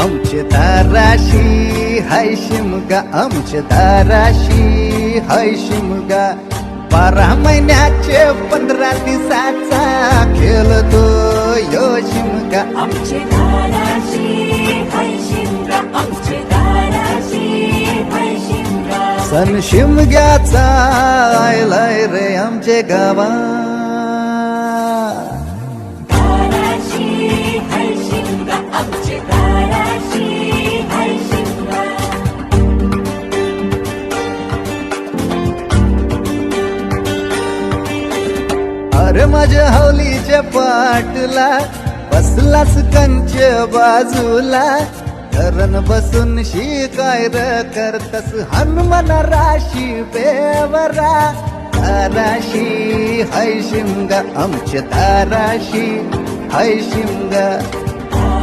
आमचे दाराशी हाय शिमगा, आमचे दाराशी हाय शिमगा. 12 महिन्याचे 15 दिवसाचा खेळतो यो शिमगा. आमचे दाराशी हाय शिमगा, आमचे दाराशी हाय शिमगा. सण शिमग्याचा आयलाय रे आमचे गावा. दाराशी हाय शिमगा, आमचे दाराशी हाय शिमगा. अरे माझ्या हवलीच्या पाटला बसलास कंच बाजूला. धरण बसून शिकाय र करतस हनुमान राशी बेवरा. दाराशी हाय शिमगा, आमच्या दाराशी हाय शिमगा.